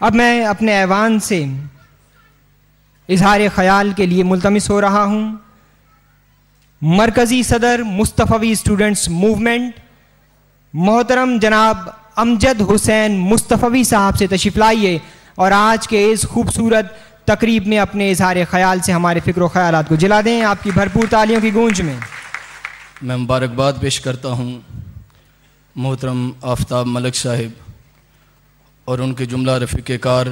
اب میں اپنے ایوان سے اظہار خیال کے لیے ملتمس ہو رہا ہوں مرکزی صدر مصطفوی اسٹوڈنٹس موومنٹ محترم جناب امجد حسین مصطفوی صاحب سے تشریف لائیے اور آج کے اس خوبصورت تقریب میں اپنے اظہار خیال سے ہمارے فکر و خیالات کو جلا دیں. آپ کی بھرپور تالیوں کی گونج میں میں مبارکباد پیش کرتا ہوں محترم آفتاب ملک صاحب اور ان کے جملہ رفیق کار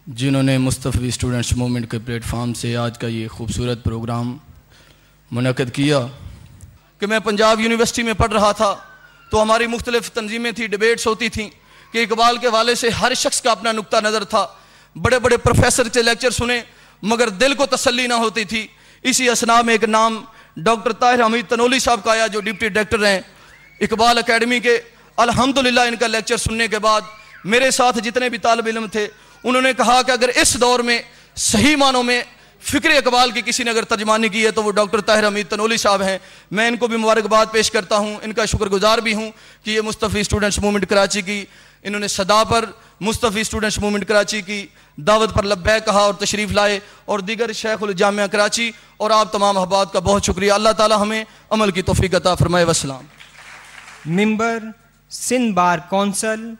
جنہوں نے مصطفوی اسٹوڈنٹس موومنٹ کے پلیٹ فارم سے آج کا یہ خوبصورت پروگرام منعقد کیا. کہ میں پنجاب یونیورسٹی میں پڑھ رہا تھا تو ہماری مختلف تنظیمیں تھیں، ڈیبیٹس ہوتی تھیں کہ اقبال کے حوالے سے ہر شخص کا اپنا نقطہ نظر تھا. بڑے بڑے پروفیسر کے لیکچر سنے مگر دل کو تسلی نہ ہوتی تھی. اسی اسنا میں ایک نام ڈاکٹر طاہر حمید تنولی صاحب کا آیا جو ڈپٹی ڈائریکٹر ہیں اقبال اکیڈمی کے. الحمدللہ ان کا لیکچر سننے کے بعد میرے ساتھ جتنے بھی طالب علم تھے انہوں نے کہا کہ اگر اس دور میں صحیح معنوں میں فکر اقبال کی کسی نے اگر ترجمانی کی ہے تو وہ ڈاکٹر طاہر حمید تنولی صاحب ہیں. میں ان کو بھی مبارکباد پیش کرتا ہوں، ان کا شکر گزار بھی ہوں کہ یہ مصطفی اسٹوڈنٹس موومنٹ کراچی کی انہوں نے صدا پر مصطفی اسٹوڈنٹس موومنٹ کراچی کی دعوت پر لبیک کہا اور تشریف لائے، اور دیگر شیخ الجامعہ کراچی اور آپ تمام احباب کا بہت شکریہ. اللہ تعالی ہمیں عمل کی توفیق عطا فرمائے. والسلام. ممبر سندھ بار کونسل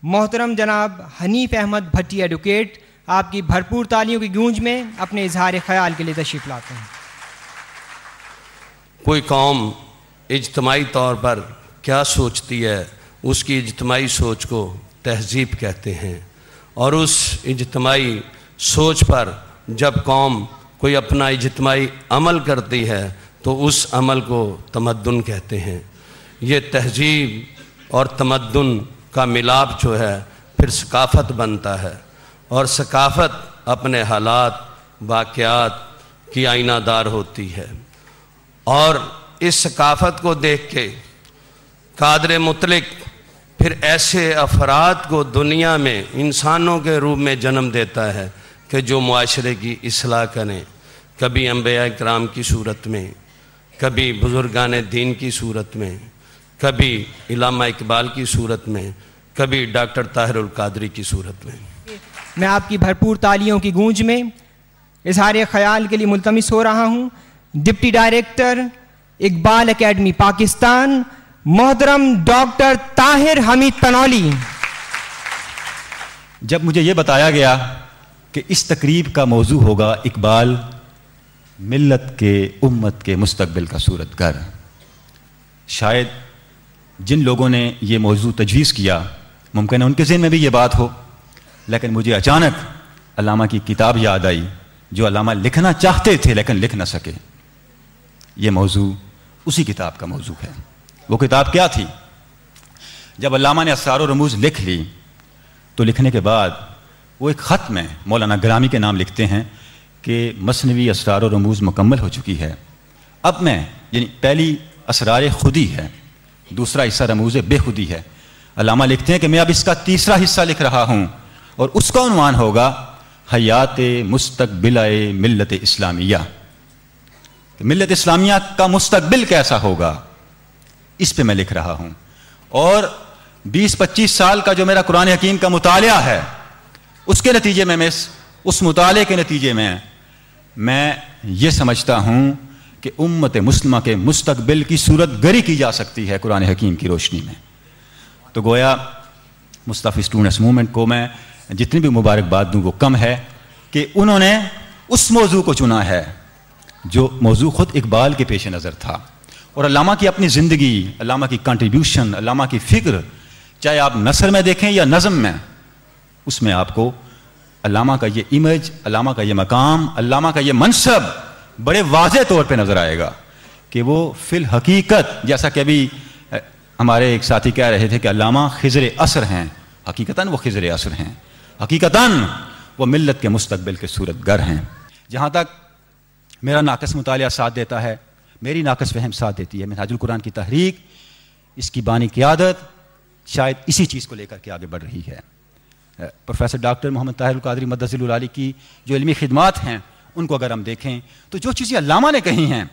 محترم جناب حنیف احمد بھٹی ایڈوکیٹ آپ کی بھرپور تالیوں کی گونج میں اپنے اظہار خیال کے لیے تشریف لاتے ہیں. کوئی قوم اجتماعی طور پر کیا سوچتی ہے اس کی اجتماعی سوچ کو تہذیب کہتے ہیں، اور اس اجتماعی سوچ پر جب قوم کوئی اپنا اجتماعی عمل کرتی ہے تو اس عمل کو تمدن کہتے ہیں. یہ تہذیب اور تمدن کا ملاپ جو ہے پھر ثقافت بنتا ہے، اور ثقافت اپنے حالات واقعات کی آئینہ دار ہوتی ہے. اور اس ثقافت کو دیکھ کے قادر مطلق پھر ایسے افراد کو دنیا میں انسانوں کے روپ میں جنم دیتا ہے کہ جو معاشرے کی اصلاح کریں، کبھی انبیاء کرام کی صورت میں، کبھی بزرگان دین کی صورت میں، کبھی علامہ اقبال کی صورت میں، کبھی ڈاکٹر طاہر القادری کی صورت میں. میں آپ کی بھرپور تالیوں کی گونج میں اظہار خیال کے لیے ملتمس ہو رہا ہوں deputy director Iqbal academy Pakistan محترم ڈاکٹر طاہر حمید تنولی. جب مجھے یہ بتایا گیا کہ اس تقریب کا موضوع ہوگا اقبال ملت کے امت کے مستقبل کا صورت گر، شاید جن لوگوں نے یہ موضوع تجویز کیا ممکن ہے ان کے ذہن میں بھی یہ بات ہو، لیکن مجھے اچانک علامہ کی کتاب یاد آئی جو علامہ لکھنا چاہتے تھے لیکن لکھ نہ سکے. یہ موضوع اسی کتاب کا موضوع ہے. وہ کتاب کیا تھی؟ جب علامہ نے اسرار و رموز لکھ لی تو لکھنے کے بعد وہ ایک خط میں مولانا گرامی کے نام لکھتے ہیں کہ مثنوی اسرار و رموز مکمل ہو چکی ہے، اب میں یعنی پہلی اسرار خودی ہے، دوسرا حصہ رموز بے خودی ہے. علامہ لکھتے ہیں کہ میں اب اس کا تیسرا حصہ لکھ رہا ہوں اور اس کا عنوان ہوگا حیات مستقبلہ ملت اسلامیہ. ملت اسلامیہ کا مستقبل کیسا ہوگا اس پہ میں لکھ رہا ہوں. اور 20-25 سال کا جو میرا قرآن حکیم کا مطالعہ ہے اس کے نتیجے میں اس مطالعے کے نتیجے میں یہ سمجھتا ہوں کہ امت مسلمہ کے مستقبل کی صورت گری کی جا سکتی ہے قرآن حکیم کی روشنی میں. تو گویا مصطفی اسٹوڈنٹس موومنٹ کو میں جتنی بھی مبارکباد دوں وہ کم ہے کہ انہوں نے اس موضوع کو چنا ہے جو موضوع خود اقبال کے پیش نظر تھا. اور علامہ کی اپنی زندگی، علامہ کی کنٹریبیوشن، علامہ کی فکر، چاہے آپ نثر میں دیکھیں یا نظم میں، اس میں آپ کو علامہ کا یہ امیج، علامہ کا یہ مقام، علامہ کا یہ منصب بڑے واضح طور پہ نظر آئے گا کہ وہ فی الحقیقت، جیسا کہ ابھی ہمارے ایک ساتھی کہہ رہے تھے کہ علامہ خضر عصر ہیں، حقیقتاً وہ خضر عصر ہیں، حقیقتاً وہ ملت کے مستقبل کے صورت گر ہیں. جہاں تک میرا ناقص مطالعہ ساتھ دیتا ہے، میری ناقص فہم ساتھ دیتی ہے، منہاج القرآن کی تحریک، اس کی بانی قیادت شاید اسی چیز کو لے کر کے آگے بڑھ رہی ہے. پروفیسر ڈاکٹر محمد طاہر القادری مدثر العالی کی جو علمی خدمات ہیں ان کو اگر ہم دیکھیں تو جو چیزیں علامہ نے کہی ہیں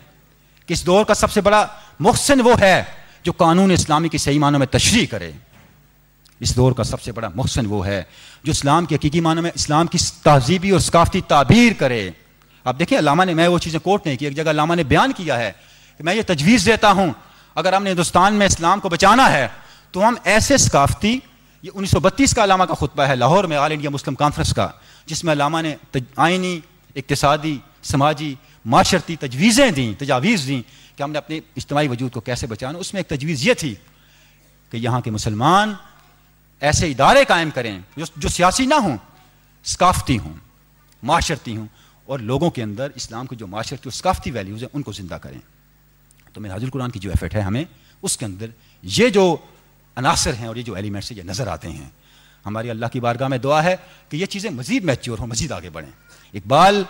کہ اس دور کا سب سے بڑا محسن وہ ہے جو قانون اسلامی کی صحیح معنوں میں تشریح کرے، اس دور کا سب سے بڑا محسن وہ ہے جو اسلام کے حقیقی معنوں میں اسلام کی تہذیبی اور ثقافتی تعبیر کرے. آپ دیکھیں علامہ نے، میں وہ چیزیں کوٹ نہیں کی، ایک جگہ علامہ نے بیان کیا ہے کہ میں یہ تجویز دیتا ہوں اگر ہم نے ہندوستان میں اسلام کو بچانا ہے تو ہم ایسے ثقافتی، یہ 1932 کا علامہ کا خطبہ ہے لاہور میں آل انڈیا مسلم کانفرنس کا، جس میں علامہ نے آئینی، اقتصادی، سماجی، معاشرتی تجاویز دیں کہ ہم نے اپنے اجتماعی وجود کو کیسے بچانا. اس میں ایک تجویز یہ تھی کہ یہاں کے مسلمان ایسے ادارے قائم کریں جو سیاسی نہ ہوں، ثقافتی ہوں، معاشرتی ہوں، اور لوگوں کے اندر اسلام کے جو معاشرتی اور ثقافتی ویلیوز ہیں ان کو زندہ کریں. تو منہاج القرآن کی جو ایفرٹ ہے ہمیں اس کے اندر یہ جو عناصر ہیں اور یہ جو ایلیمنٹس ہیں یہ نظر آتے ہیں. ہماری اللہ کی بارگاہ میں دعا ہے کہ یہ چیزیں مزید میچور ہوں، مزید آگے بڑھیں. اقبال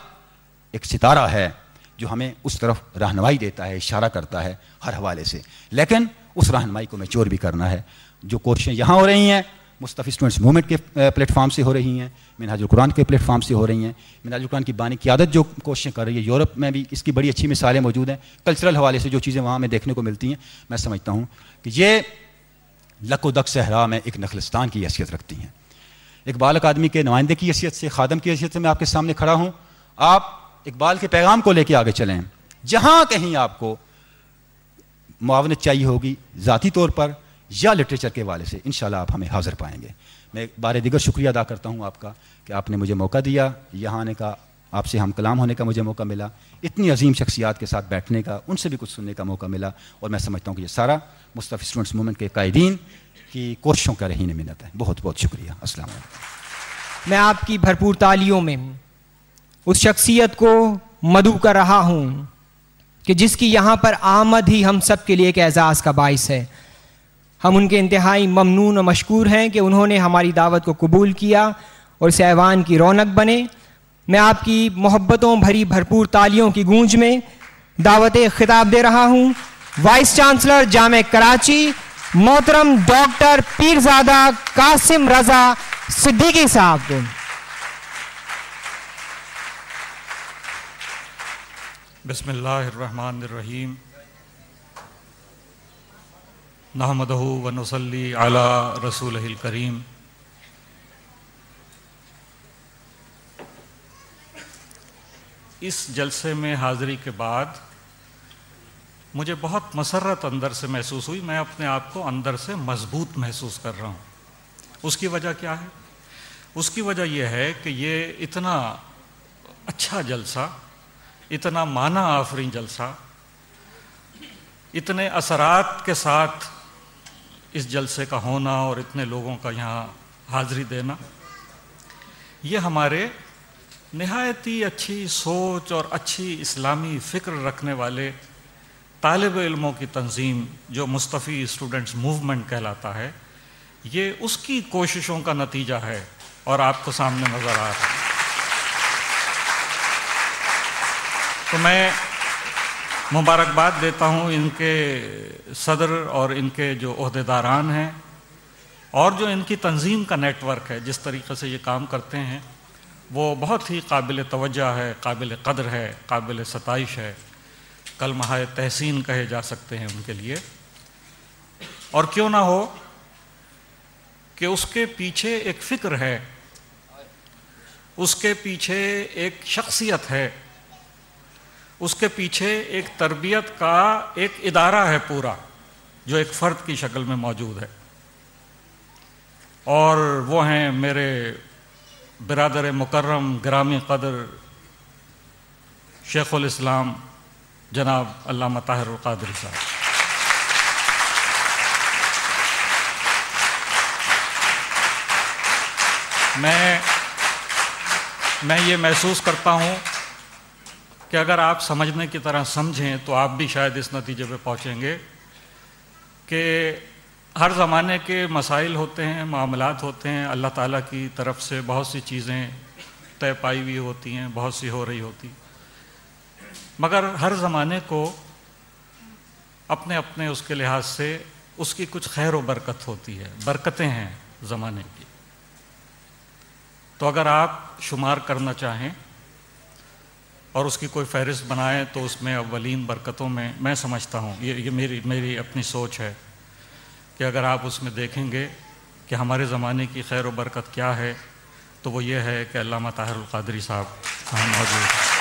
ایک ستارہ ہے جو ہمیں اس طرف رہنمائی دیتا ہے، اشارہ کرتا ہے ہر حوالے سے، لیکن اس رہنمائی کو میچور بھی کرنا ہے. جو کوششیں یہاں ہو رہی ہیں مصطفی اسٹوڈنٹس موومنٹ کے پلیٹ فارم سے ہو رہی ہیں، منہاج القرآن کے پلیٹ فارم سے ہو رہی ہیں، منہاج القرآن کی بانی قیادت جو کوششیں کر رہی ہے، یورپ میں بھی اس کی بڑی اچھی مثالیں موجود ہیں. کلچرل حوالے سے جو چیزیں وہاں میں دیکھنے کو ملتی ہیں، میں سمجھتا ہوں کہ یہ لک و دک صحرا میں ایک نخلستان کی حیثیت رکھتی ہیں. اقبال اکادمی کے نمائندے کی حیثیت سے، خادم کی حیثیت سے میں آپ کے سامنے کھڑا ہوں. آپ اقبال کے پیغام کو لے کے آگے چلیں. جہاں کہیں آپ کو معاونت چاہیے ہوگی ذاتی طور پر یا لٹریچر کے حوالے سے، انشاءاللہ آپ ہمیں حاضر پائیں گے. میں بار دیگر شکریہ ادا کرتا ہوں آپ کا کہ آپ نے مجھے موقع دیا یہاں آنے کا، آپ سے ہم کلام ہونے کا مجھے موقع ملا، اتنی عظیم شخصیات کے ساتھ بیٹھنے کا، ان سے بھی کچھ سننے کا موقع ملا. اور میں سمجھتا ہوں کہ یہ سارا مصطفی اسٹوڈنٹس موومنٹ کے قائدین کی کوششوں کا رہین منت ہے. بہت بہت شکریہ. السلام علیکم. میں آپ کی بھرپور تالیوں میں اس شخصیت کو مدعو کر رہا ہوں کہ جس کی یہاں پر آمد ہی ہم سب کے لیے ایک اعزاز کا باعث ہے. ہم ان کے انتہائی ممنون و مشکور ہیں کہ انہوں نے ہماری دعوت کو قبول کیا اور اس ایوان کی رونق بنے. میں آپ کی محبتوں بھری بھرپور تالیوں کی گونج میں دعوت خطاب دے رہا ہوں وائس چانسلر جامعہ کراچی محترم ڈاکٹر پیرزادہ قاسم رضا صدیقی صاحب کو. بسم اللہ الرحمن الرحیم. نحمدہ و نصلی علی رسولہ الکریم. اس جلسے میں حاضری کے بعد مجھے بہت مسرت اندر سے محسوس ہوئی. میں اپنے آپ کو اندر سے مضبوط محسوس کر رہا ہوں. اس کی وجہ کیا ہے؟ اس کی وجہ یہ ہے کہ یہ اتنا اچھا جلسہ، اتنا معنی آفرین جلسہ، اتنے اثرات کے ساتھ اس جلسے کا ہونا اور اتنے لوگوں کا یہاں حاضری دینا، یہ ہمارے نہایت ہی اچھی سوچ اور اچھی اسلامی فکر رکھنے والے طالب علموں کی تنظیم جو مصطفی اسٹوڈنٹس موومنٹ کہلاتا ہے، یہ اس کی کوششوں کا نتیجہ ہے اور آپ کو سامنے نظر آ رہا ہے. تو میں مبارکباد دیتا ہوں ان کے صدر اور ان کے جو عہدیداران ہیں اور جو ان کی تنظیم کا نیٹ ورک ہے. جس طریقے سے یہ کام کرتے ہیں وہ بہت ہی قابل توجہ ہے، قابل قدر ہے، قابل ستائش ہے. کلمہ تحسین کہے جا سکتے ہیں ان کے لیے. اور کیوں نہ ہو کہ اس کے پیچھے ایک فکر ہے، اس کے پیچھے ایک شخصیت ہے، اس کے پیچھے ایک تربیت کا ایک ادارہ ہے پورا جو ایک فرد کی شکل میں موجود ہے. اور وہ ہیں میرے برادر مکرم گرامی قدر شیخ الاسلام جناب علامہ طاہر القادری صاحب. میں یہ محسوس کرتا ہوں کہ اگر آپ سمجھنے کی طرح سمجھیں تو آپ بھی شاید اس نتیجے پہ پہنچیں گے کہ ہر زمانے کے مسائل ہوتے ہیں، معاملات ہوتے ہیں، اللہ تعالیٰ کی طرف سے بہت سی چیزیں طے پائی ہوئی ہوتی ہیں، بہت سی ہو رہی ہوتی، مگر ہر زمانے کو اپنے اپنے اس کے لحاظ سے اس کی کچھ خیر و برکت ہوتی ہے، برکتیں ہیں زمانے کی. تو اگر آپ شمار کرنا چاہیں اور اس کی کوئی فہرست بنائیں تو اس میں اولین برکتوں میں سمجھتا ہوں، یہ میری اپنی سوچ ہے کہ اگر آپ اس میں دیکھیں گے کہ ہمارے زمانے کی خیر و برکت کیا ہے، تو وہ یہ ہے کہ علامہ طاہر القادری صاحب وہاں موجود ہیں۔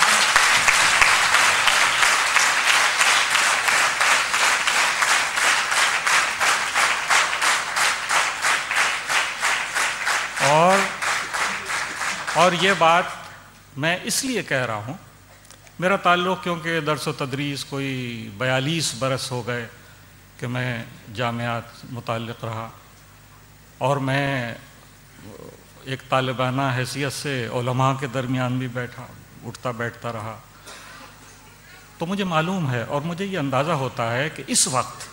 اور یہ بات میں اس لیے کہہ رہا ہوں، میرا تعلق کیونکہ درس و تدریس کوئی 42 برس ہو گئے کہ میں جامعات متعلق رہا، اور میں ایک طالبانہ حیثیت سے علماء کے درمیان بھی بیٹھا، اٹھتا بیٹھتا رہا، تو مجھے معلوم ہے اور مجھے یہ اندازہ ہوتا ہے کہ اس وقت،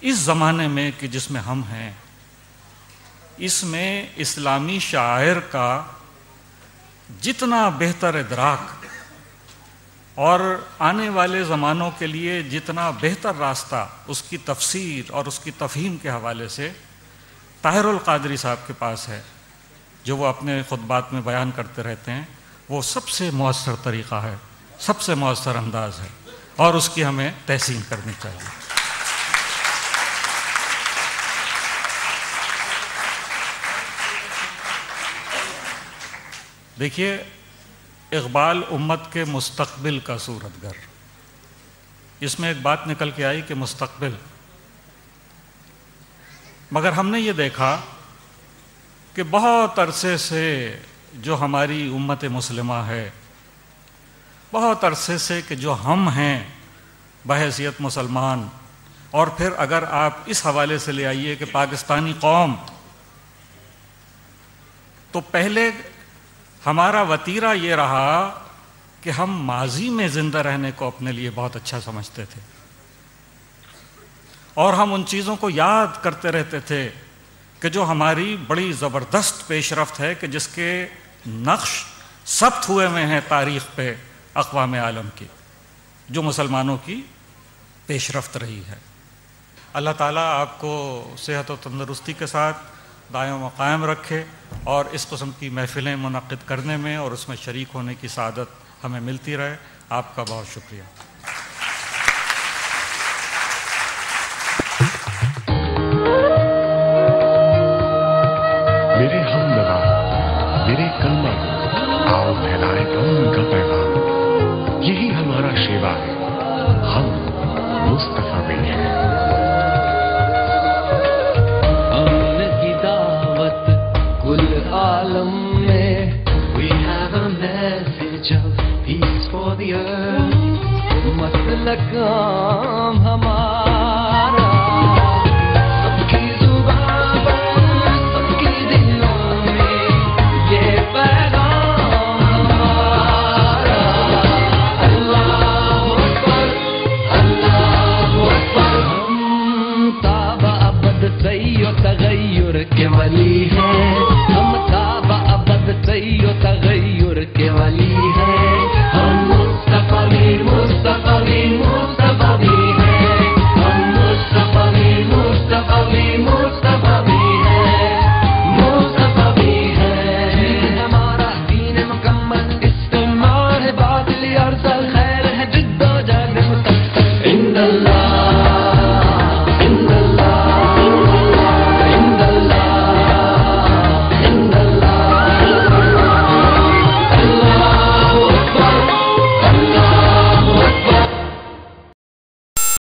اس زمانے میں کہ جس میں ہم ہیں، اس میں اسلامی شعائر کا جتنا بہتر ادراک اور آنے والے زمانوں کے لیے جتنا بہتر راستہ اس کی تفسیر اور اس کی تفہیم کے حوالے سے طاہر القادری صاحب کے پاس ہے، جو وہ اپنے خطبات میں بیان کرتے رہتے ہیں، وہ سب سے مؤثر طریقہ ہے، سب سے مؤثر انداز ہے، اور اس کی ہمیں تحسین کرنی چاہیے۔ دیکھیے، اقبال امت کے مستقبل کا صورتگر، اس میں ایک بات نکل کے آئی کہ مستقبل، مگر ہم نے یہ دیکھا کہ بہت عرصے سے جو ہماری امت مسلمہ ہے، بہت عرصے سے کہ جو ہم ہیں بحیثیت مسلمان، اور پھر اگر آپ اس حوالے سے لے آئیے کہ پاکستانی قوم، تو پہلے ہمارا وتیرہ یہ رہا کہ ہم ماضی میں زندہ رہنے کو اپنے لیے بہت اچھا سمجھتے تھے، اور ہم ان چیزوں کو یاد کرتے رہتے تھے کہ جو ہماری بڑی زبردست پیش رفت ہے، کہ جس کے نقش ثبت ہوئے میں ہیں تاریخ پہ اقوام عالم کی، جو مسلمانوں کی پیش رفت رہی ہے۔ اللہ تعالیٰ آپ کو صحت و تندرستی کے ساتھ دائم و قائم رکھے، اور اس قسم کی محفلیں منعقد کرنے میں اور اس میں شریک ہونے کی سعادت ہمیں ملتی رہے۔ آپ کا بہت شکریہ۔ میرے ہمنوا، میرے کلمہ، آؤ پھیلائے امن کا پیغام، یہی ہمارا شیوا ہے، ہم مصطفیٰ بھی ہیں۔ عالم میں we have a message of peace for the earth، مسئلہ کام ہمارا، سب کی زبان پر، سب کی دلوں میں یہ پیغام ہمارا۔ اللہ اکبر، اللہ اکبر، ہم تابع ابد سی و تغیر کے ولی ہیں۔